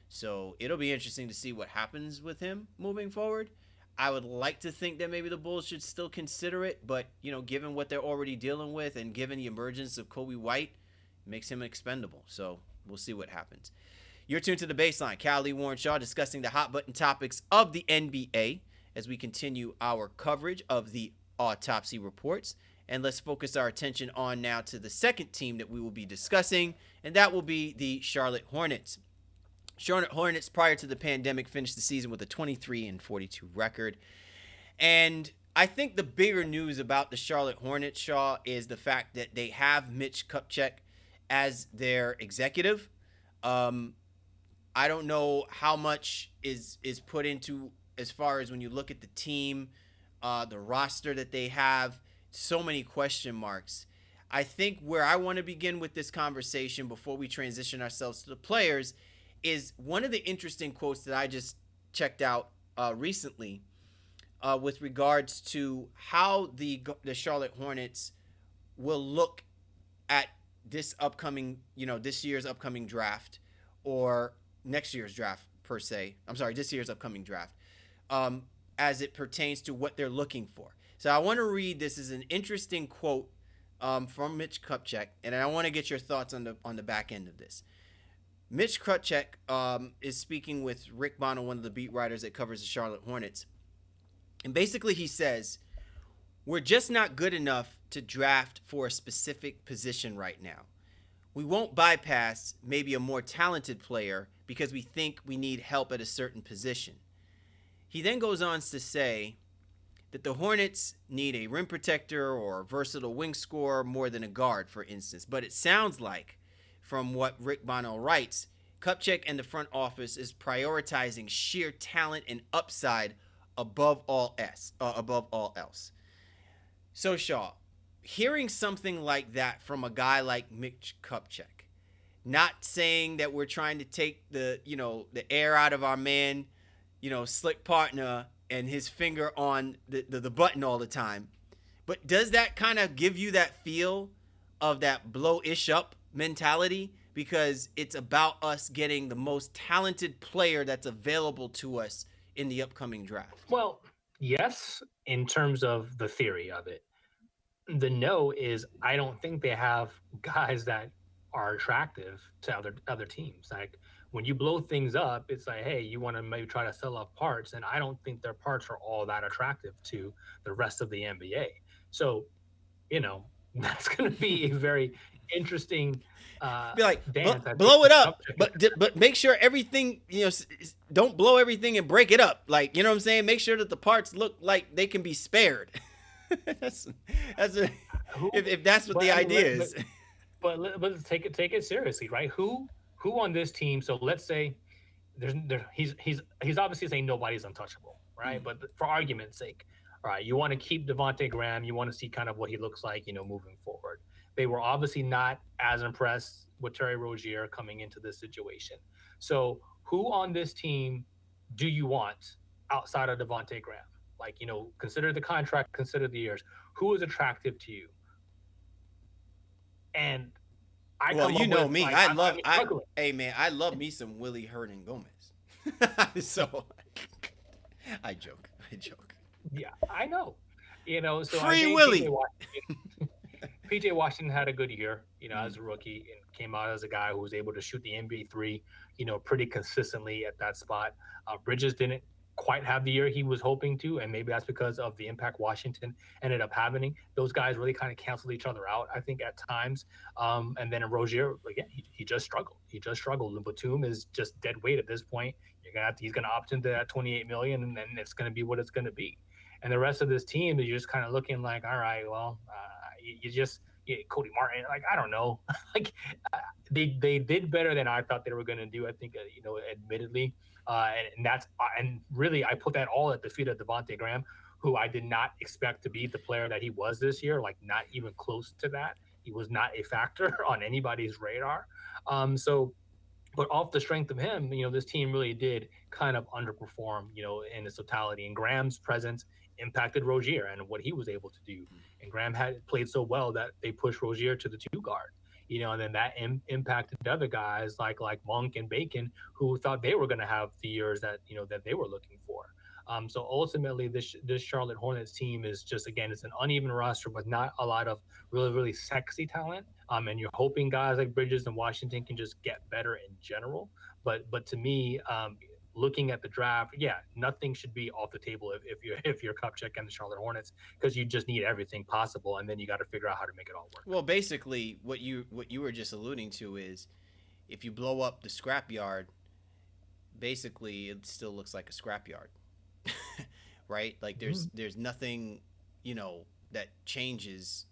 So it'll be interesting to see what happens with him moving forward. I would like to think that maybe the Bulls should still consider it, but given what they're already dealing with and given the emergence of Kobe White, it makes him expendable. So we'll see what happens. You're tuned to The Baseline. Cal Lee Warren Shaw discussing the hot button topics of the NBA as we continue our coverage of the Autopsy reports. And let's focus our attention on now to the second team that we will be discussing, and that will be the Charlotte Hornets. Charlotte Hornets, prior to the pandemic, finished the season with a 23-42 record. And I think the bigger news about the Charlotte Hornets, Shaw, is the fact that they have Mitch Kupchak as their executive. I don't know how much is put into as far as when you look at the team, the roster that they have, so many question marks. I think where I want to begin with this conversation before we transition ourselves to the players is one of the interesting quotes that I just checked out recently with regards to how the Charlotte Hornets will look at this year's upcoming draft, or next year's draft per se. I'm sorry, this year's upcoming draft, as it pertains to what they're looking for. So I want to read this as an interesting quote from Mitch Kupchak, and I want to get your thoughts on the back end of this. Mitch Kupchak is speaking with Rick Bono, one of the beat writers that covers the Charlotte Hornets. And basically he says, we're just not good enough to draft for a specific position right now. We won't bypass maybe a more talented player because we think we need help at a certain position. He then goes on to say that the Hornets need a rim protector or a versatile wing scorer more than a guard, for instance. But it sounds like, from what Rick Bono writes, Kupchak and the front office is prioritizing sheer talent and upside above all else. So Shaw, hearing something like that from a guy like Mitch Kupchak, not saying that we're trying to take the air out of our man, slick partner and his finger on the button all the time, but does that kind of give you that feel of that blow-ish up mentality, because it's about us getting the most talented player that's available to us in the upcoming draft? Well, yes, in terms of the theory of it. The no is I don't think they have guys that are attractive to other teams. Like when you blow things up, it's like, hey, you want to maybe try to sell off parts, and I don't think their parts are all that attractive to the rest of the NBA. So, that's going to be a very interesting be like, dance. blow it up, but make sure everything, don't blow everything and break it up. Like, you know what I'm saying? Make sure that the parts look like they can be spared. if that's what the idea is. But let's take it seriously, right? Who on this team? So let's say he's obviously saying nobody's untouchable, right? Mm-hmm. But for argument's sake, all right, you want to keep Devontae Graham. You want to see kind of what he looks like, moving forward. They were obviously not as impressed with Terry Rozier coming into this situation. So who on this team do you want outside of Devontae Graham? Like, consider the contract, consider the years. Who is attractive to you? And I me. Hey man, I love me some Willie Hernan Gomez. So I joke. Yeah, I know. So Free Willie. PJ Washington had a good year, as a rookie, and came out as a guy who was able to shoot the NBA three, pretty consistently at that spot. Bridges didn't quite have the year he was hoping to, and maybe that's because of the impact Washington ended up having. Those guys really kind of canceled each other out, I think, at times. And then Rozier, again, he just struggled. He just struggled. And Batum is just dead weight at this point. He's gonna opt into that $28 million, and then it's gonna be what it's gonna be. And the rest of this team is just kind of looking like, all right, well, Cody Martin, like, I don't know, like they did better than I thought they were going to do. I think, admittedly, and really I put that all at the feet of Devontae Graham, who I did not expect to be the player that he was this year, like not even close to that. He was not a factor on anybody's radar. But off the strength of him, this team really did kind of underperform, in its totality. And Graham's presence impacted Rozier and what he was able to do. And Graham had played so well that they pushed Rozier to the 2 guard, and then that impacted other guys like Monk and Bacon, who thought they were going to have the years that, that they were looking for. So ultimately, this Charlotte Hornets team is just, again, it's an uneven roster with not a lot of really, really sexy talent. And you're hoping guys like Bridges and Washington can just get better in general. But to me, looking at the draft, nothing should be off the table if you're Kupchak and the Charlotte Hornets, because you just need everything possible, and then you got to figure out how to make it all work. Well, basically, what you were just alluding to is, if you blow up the scrapyard, basically it still looks like a scrapyard. Right? Like there's nothing, that changes,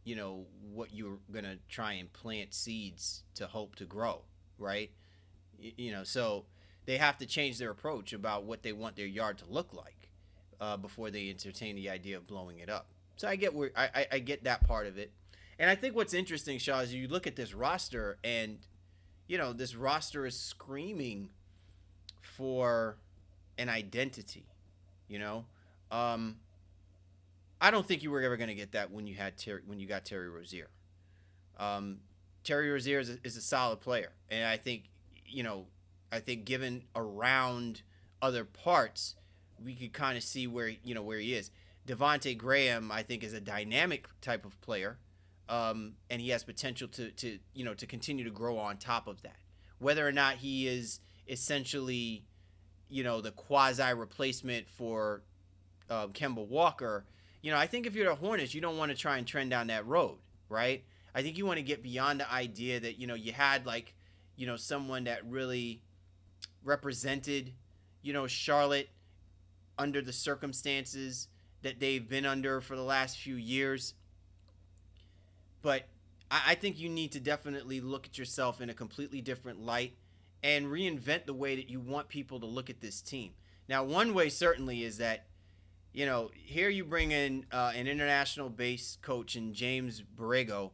what you're going to try and plant seeds to hope to grow, right? So they have to change their approach about what they want their yard to look like before they entertain the idea of blowing it up. So I get I get that part of it. And I think what's interesting, Shaw, is you look at this roster and, this roster is screaming for an identity. I don't think you were ever going to get that when you got Terry Rozier. Terry Rozier is a solid player, and I think given around other parts, we could kind of see where he is. Devontae Graham, I think, is a dynamic type of player, and he has potential to continue to grow on top of that. Whether or not he is essentially, the quasi replacement for Kemba Walker, I think if you're the Hornets, you don't want to try and trend down that road, right? I think you want to get beyond the idea that, you had someone that really represented, Charlotte under the circumstances that they've been under for the last few years. But I think you need to definitely look at yourself in a completely different light and reinvent the way that you want people to look at this team. Now, one way certainly is that, here you bring in an international-based coach in James Borrego,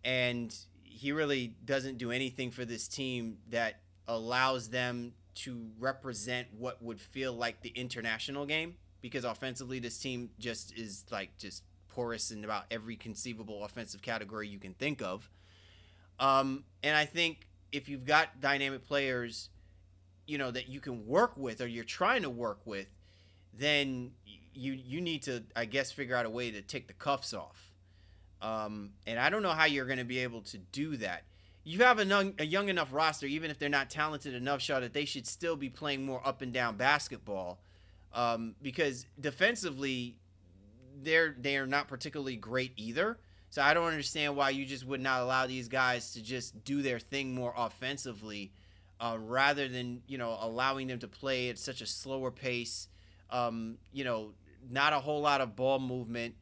and he really doesn't do anything for this team that allows them to represent what would feel like the international game, because offensively this team just is just porous in about every conceivable offensive category you can think of. And I think if you've got dynamic players, that you can work with or you're trying to work with, then you need to, I guess, figure out a way to take the cuffs off. And I don't know how you're going to be able to do that. You have a young enough roster, even if they're not talented enough, Shaw, that they should still be playing more up and down basketball, because defensively they are not particularly great either. So I don't understand why you just would not allow these guys to just do their thing more offensively, rather than, allowing them to play at such a slower pace, not a whole lot of ball movement.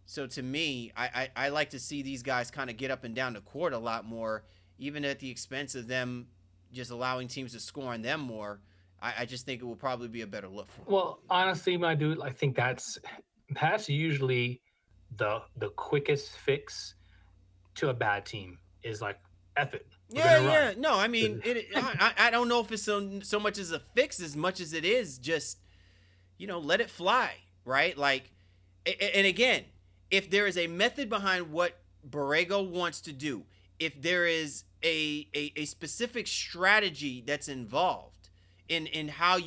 So to me, I like to see these guys kind of get up and down the court a lot more, even at the expense of them just allowing teams to score on them more. I just think it will probably be a better look for them. Well, honestly, my dude, I think that's usually the quickest fix to a bad team is F it. Yeah. No, I mean, I don't know if it's so much as a fix as much as it is just, let it fly, right? And again, if there is a method behind what Borrego wants to do, if there is a specific strategy that's involved in how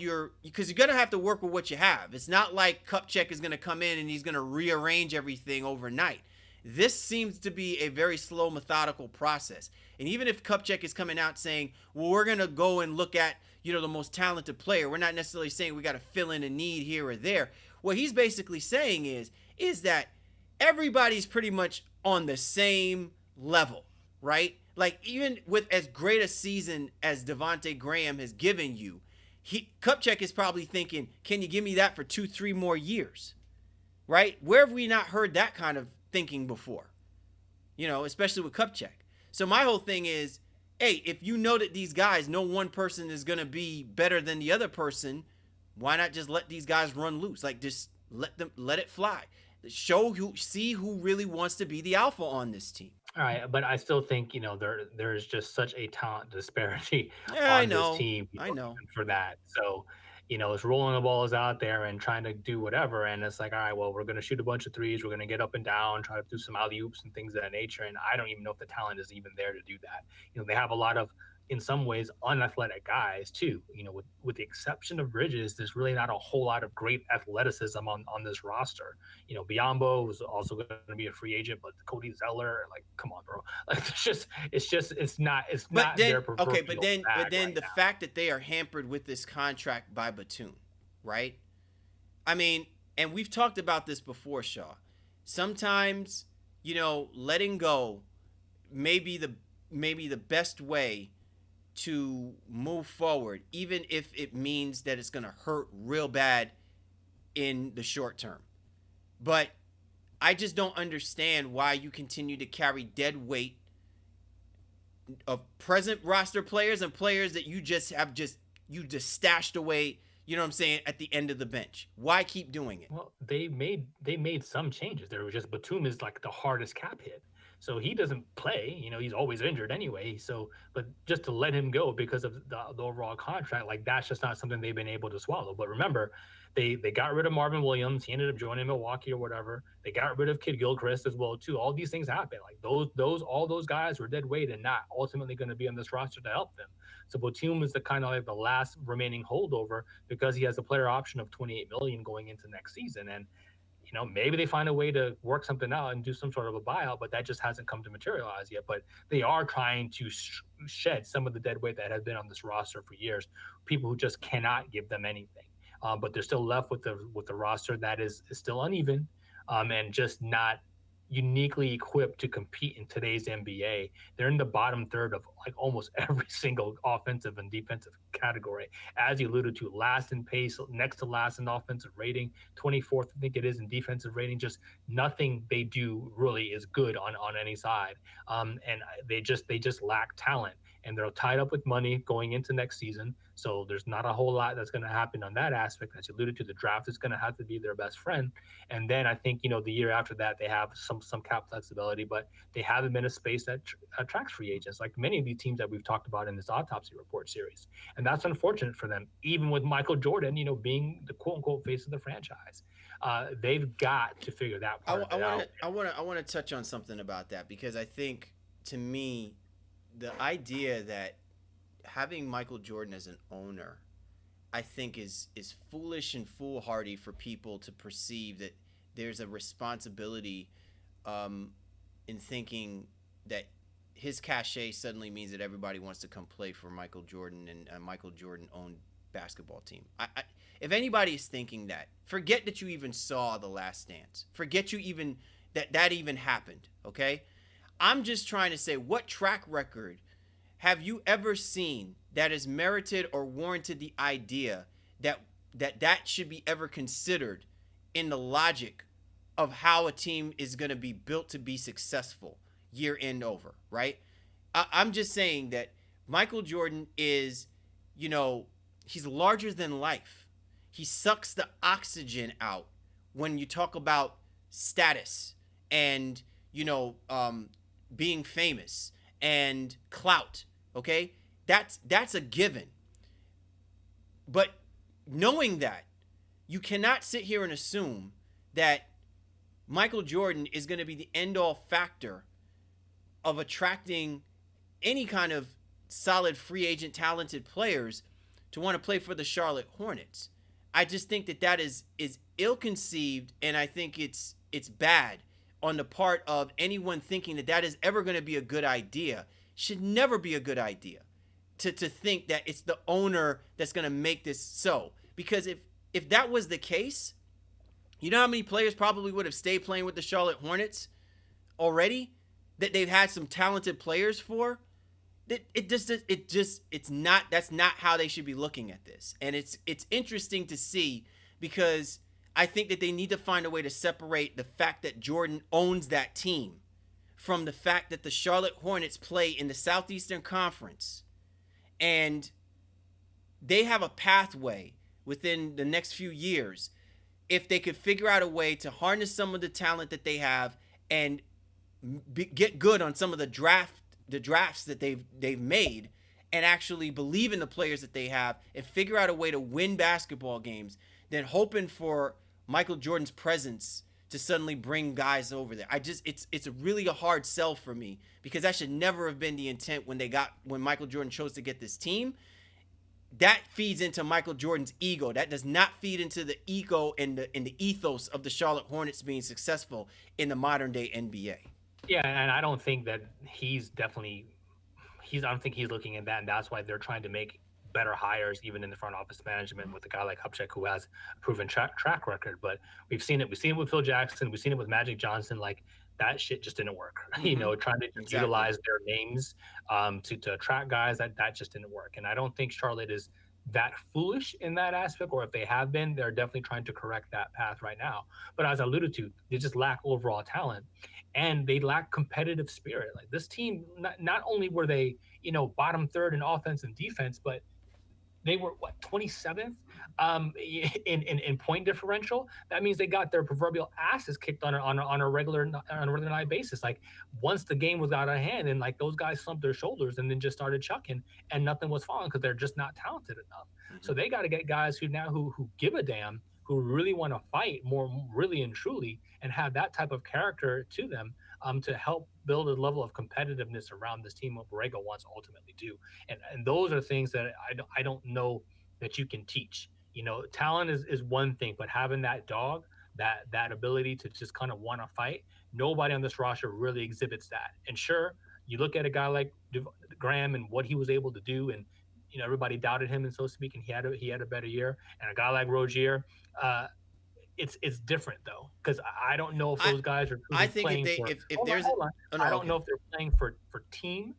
because you're going to have to work with what you have. It's not like Kupchak is going to come in and he's going to rearrange everything overnight. This seems to be a very slow, methodical process. And even if Kupchak is coming out saying, well, we're going to go and look at, the most talented player. We're not necessarily saying we got to fill in a need here or there. What he's basically saying is that everybody's pretty much on the same level, right? Like, even with as great a season as Devontae Graham has given you, Kupchak is probably thinking, can you give me that for 2-3 more years, right? Where have we not heard that kind of thinking before? Especially with Kupchak. So my whole thing is, hey, if you know that these guys, no one person is going to be better than the other person, why not just let these guys run loose? Like, just let it fly. See who really wants to be the alpha on this team. All right, but I still think there's just such a talent disparity Yeah, I on know. this team. I know. For that. So, it's rolling the balls out there and trying to do whatever, and it's like, all right, well, we're going to shoot a bunch of threes, we're going to get up and down, try to do some alley oops and things of that nature. And I don't even know if the talent is even there to do that. They have a lot of, in some ways, unathletic guys too. With the exception of Bridges, there's really not a whole lot of great athleticism on this roster. Biombo is also going to be a free agent, but Cody Zeller, like, come on, bro. Like, it's not their preferred. Okay, but then right the now. fact that they are hampered with this contract by Batum, right? I mean, and we've talked about this before, Shaw. Sometimes, letting go may be the best way to move forward, even if it means that it's going to hurt real bad in the short term. But I just don't understand why you continue to carry dead weight of present roster players and players that you just stashed away, at the end of the bench. Why keep doing it? Well, they made some changes. There was just Batum is like the hardest cap hit. So he doesn't play, he's always injured anyway. So, but just to let him go because of the overall contract, like, that's just not something they've been able to swallow. But remember, they got rid of Marvin Williams. He ended up joining Milwaukee or whatever. They got rid of Kid Gilchrist as well too. All these things happen. Like, all those guys were dead weight and not ultimately going to be on this roster to help them. So Batum is the kind of like the last remaining holdover because he has a player option of $28 million going into next season. And maybe they find a way to work something out and do some sort of a buyout, but that just hasn't come to materialize yet. But they are trying to shed some of the dead weight that has been on this roster for years, people who just cannot give them anything. But they're still left with the roster that is still uneven and just not uniquely equipped to compete in today's NBA. They're in the bottom third of like almost every single offensive and defensive category. As you alluded to, last in pace, next to last in offensive rating, 24th, I think it is, in defensive rating. Just nothing they do really is good on any side. And they just lack talent. And they're tied up with money going into next season. So there's not a whole lot that's going to happen on that aspect. As you alluded to, the draft is going to have to be their best friend. And then I think, the year after that, they have some cap flexibility, but they haven't been a space that attracts free agents, like many of these teams that we've talked about in this Autopsy Report series. And that's unfortunate for them, even with Michael Jordan, being the quote unquote face of the franchise. They've got to figure that part out. I want to touch on something about that, because I think, to me, the idea that having Michael Jordan as an owner, I think is foolish and foolhardy for people to perceive that there's a responsibility in thinking that his cachet suddenly means that everybody wants to come play for Michael Jordan and a Michael Jordan owned basketball team. If anybody is thinking that, forget that you even saw The Last Dance. Forget you even that even happened, okay? I'm just trying to say, what track record have you ever seen that has merited or warranted the idea that should be ever considered in the logic of how a team is going to be built to be successful year end over, right? I'm just saying that Michael Jordan is, he's larger than life. He sucks the oxygen out when you talk about status and, being famous and clout, okay? That's a given. But knowing that, you cannot sit here and assume that Michael Jordan is going to be the end-all factor of attracting any kind of solid free agent talented players to want to play for the Charlotte Hornets. I just think that is ill-conceived, and I think it's bad on the part of anyone thinking that is ever going to be a good idea. Should never be a good idea. to think that it's the owner that's going to make this so. Because if that was the case, you know how many players probably would have stayed playing with the Charlotte Hornets already, that they've had some talented players for. It's not, that's not how they should be looking at this. And it's interesting to see, because I think that they need to find a way to separate the fact that Jordan owns that team from the fact that the Charlotte Hornets play in the Southeastern Conference, and they have a pathway within the next few years, if they could figure out a way to harness some of the talent that they have and get good on some of the drafts that they've made, and actually believe in the players that they have and figure out a way to win basketball games, then hoping for Michael Jordan's presence to suddenly bring guys over there. It's really a hard sell for me, because that should never have been the intent when Michael Jordan chose to get this team. That feeds into Michael Jordan's ego. That does not feed into the ego and the ethos of the Charlotte Hornets being successful in the modern day NBA. Yeah, and I don't think that I don't think he's looking at that, and that's why they're trying to make better hires, even in the front office management, with a guy like Kupchak, who has a proven track record. But we've seen it with Phil Jackson, we've seen it with Magic Johnson. Like, that shit just didn't work. Mm-hmm. Trying to utilize their names to attract guys, that just didn't work. And I don't think Charlotte is that foolish in that aspect, or if they have been, they're definitely trying to correct that path right now. But as I alluded to, they just lack overall talent, and they lack competitive spirit. Like, this team, not only were they, bottom third in offense and defense, but they were 27th in point differential. That means they got their proverbial asses kicked on a regular night basis. Like, once the game was out of hand, and like those guys slumped their shoulders and then just started chucking, and nothing was falling because they're just not talented enough. Mm-hmm. So they got to get guys who give a damn, who really want to fight more, really and truly, and have that type of character to them, to help build a level of competitiveness around this team, what Borrego wants to ultimately do. And those are things that I don't know that you can teach. Talent is one thing, but having that dog, that ability to just kind of want to fight, nobody on this roster really exhibits that. And sure, you look at a guy like Graham and what he was able to do, and everybody doubted him, and so to speak, and he had a better year. And a guy like Rozier, it's different though, because I don't know if those guys are. I think playing I don't know if they're playing for team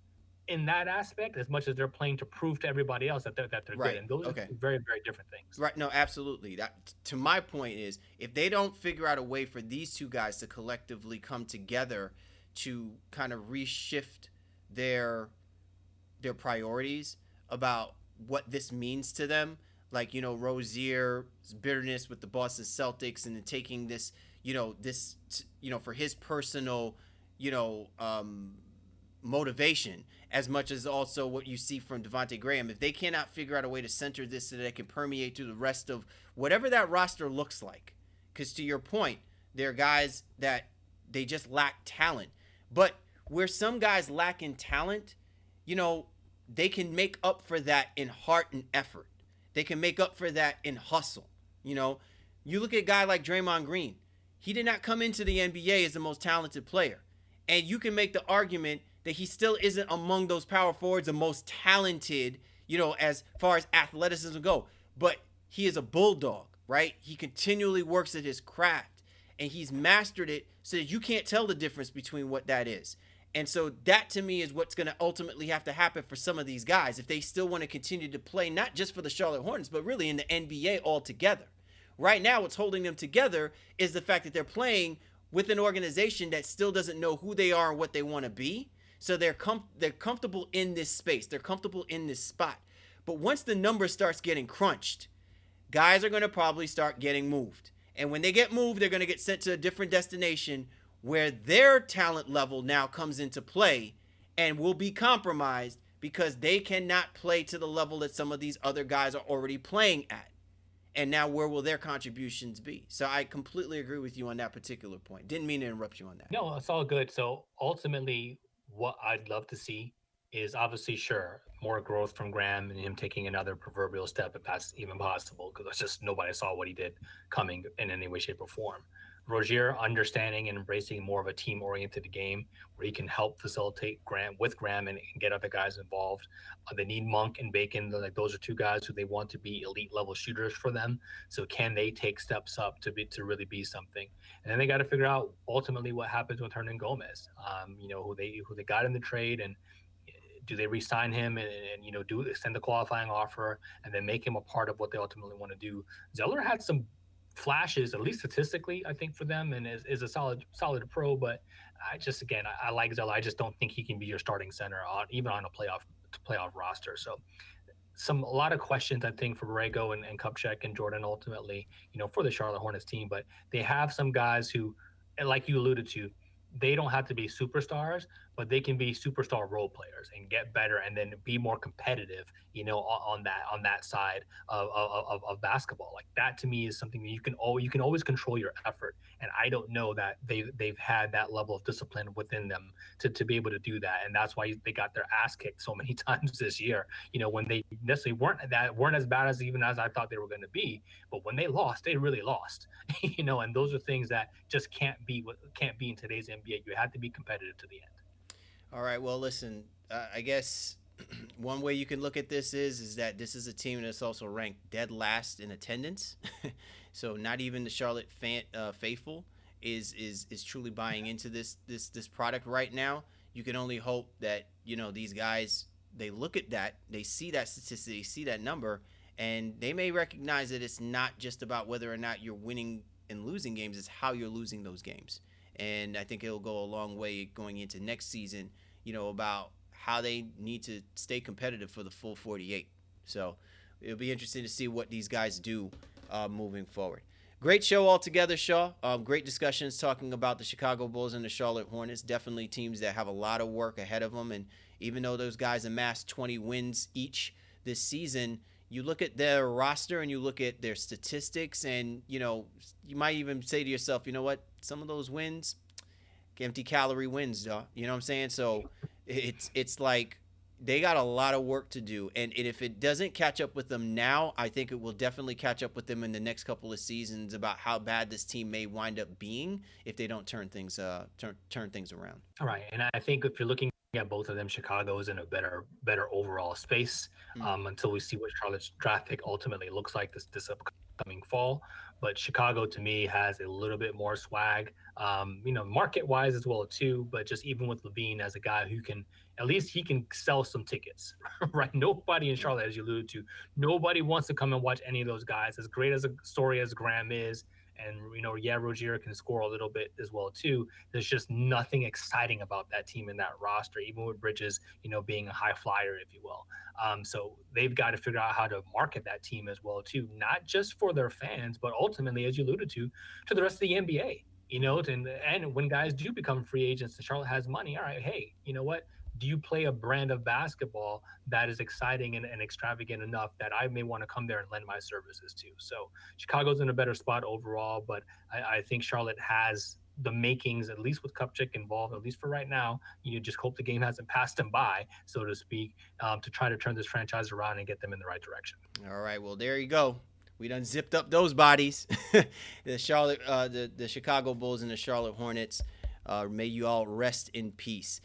in that aspect as much as they're playing to prove to everybody else that they're right. good. And those are very, very different things. Right. No, absolutely. That, to my point, is if they don't figure out a way for these two guys to collectively come together to kind of reshift their priorities about what this means to them, like, Rozier's bitterness with the Boston Celtics, and then taking this, for his personal, motivation, as much as also what you see from Devontae Graham. If they cannot figure out a way to center this so that it can permeate through the rest of whatever that roster looks like, because to your point, there are guys that they just lack talent. But where some guys lack in talent, they can make up for that in heart and effort. They can make up for that in hustle. You look at a guy like Draymond Green. He did not come into the NBA as the most talented player. And you can make the argument that he still isn't among those power forwards the most talented, as far as athleticism go. But he is a bulldog, right? He continually works at his craft, and he's mastered it so that you can't tell the difference between what that is. And so that, to me, is what's going to ultimately have to happen for some of these guys if they still want to continue to play, not just for the Charlotte Hornets, but really in the NBA altogether. Right now, what's holding them together is the fact that they're playing with an organization that still doesn't know who they are and what they want to be. So they're comfortable in this space. They're comfortable in this spot. But once the number starts getting crunched, guys are going to probably start getting moved. And when they get moved, they're going to get sent to a different destination where their talent level now comes into play and will be compromised because they cannot play to the level that some of these other guys are already playing at. And now where will their contributions be? So I completely agree with you on that particular point. Didn't mean to interrupt you on that. No, it's all good. So ultimately, what I'd love to see is obviously, sure, more growth from Graham and him taking another proverbial step, if that's even possible, because it's just nobody saw what he did coming in any way, shape, or form. Rozier understanding and embracing more of a team-oriented game where he can help facilitate Graham and get other guys involved. They need Monk and Bacon. Like those are two guys who they want to be elite level shooters for them. So can they take steps up to really be something? And then they got to figure out ultimately what happens with Hernan Gomez. Who they got in the trade, and do they re-sign him and do extend the qualifying offer and then make him a part of what they ultimately want to do? Zeller had some flashes, at least statistically, I think, for them, and is a solid pro. But I like Zeller. I just don't think he can be your starting center even on a playoff roster. So a lot of questions, I think, for Borrego and Kupchak and Jordan ultimately, for the Charlotte Hornets team. But they have some guys who, like you alluded to, they don't have to be superstars, but they can be superstar role players and get better and then be more competitive, on that side of basketball. Like that to me is something that you can always control your effort. And I don't know that they've had that level of discipline within them to be able to do that. And that's why they got their ass kicked so many times this year, when they necessarily weren't as bad as even as I thought they were going to be. But when they lost, they really lost, and those are things that just can't be in today's NBA. You have to be competitive to the end. All right. Well, listen, I guess one way you can look at this is that this is a team that's also ranked dead last in attendance. So not even the Charlotte faithful is truly buying into this product right now. You can only hope that, these guys, they look at that, they see that statistic, they see that number, and they may recognize that it's not just about whether or not you're winning and losing games, it's how you're losing those games. And I think it'll go a long way going into next season, about how they need to stay competitive for the full 48. So it'll be interesting to see what these guys do moving forward. Great show altogether, Shaw. Great discussions talking about the Chicago Bulls and the Charlotte Hornets. Definitely teams that have a lot of work ahead of them. And even though those guys amassed 20 wins each this season, you look at their roster and you look at their statistics, and, you might even say to yourself, you know what, some of those wins, empty calorie wins, you know what I'm saying? So it's like they got a lot of work to do. And if it doesn't catch up with them now, I think it will definitely catch up with them in the next couple of seasons about how bad this team may wind up being if they don't turn things around. All right. And I think if you're looking at both of them, Chicago is in a better overall space until we see what Charlotte's draft pick ultimately looks like this upcoming fall. But Chicago, to me, has a little bit more swag, market-wise as well, too. But just even with Levine as a guy who can, at least he can sell some tickets, right? Nobody in Charlotte, as you alluded to, nobody wants to come and watch any of those guys. As great as a story as Graham is, and, Rozier can score a little bit as well, too. There's just nothing exciting about that team in that roster, even with Bridges, being a high flyer, if you will. So they've got to figure out how to market that team as well, too, not just for their fans, but ultimately, as you alluded to the rest of the NBA, and when guys do become free agents and Charlotte has money, all right, hey, you know what? Do you play a brand of basketball that is exciting and extravagant enough that I may want to come there and lend my services to? So Chicago's in a better spot overall, but I think Charlotte has the makings, at least with Kupchak involved, at least for right now. You just hope the game hasn't passed them by, so to speak, to try to turn this franchise around and get them in the right direction. All right, well, there you go. We done zipped up those bodies. The Chicago Bulls and the Charlotte Hornets. May you all rest in peace.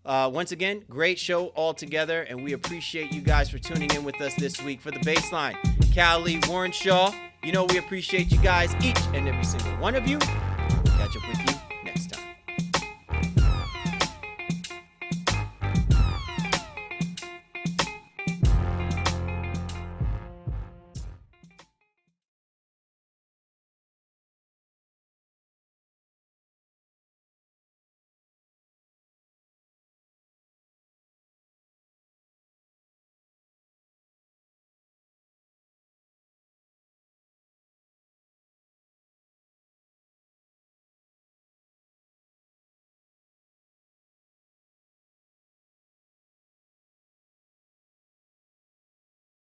Once again, great show all together, and we appreciate you guys for tuning in with us this week for The Baseline. Callie, Warren Shaw, we appreciate you guys, each and every single one of you. Catch up with you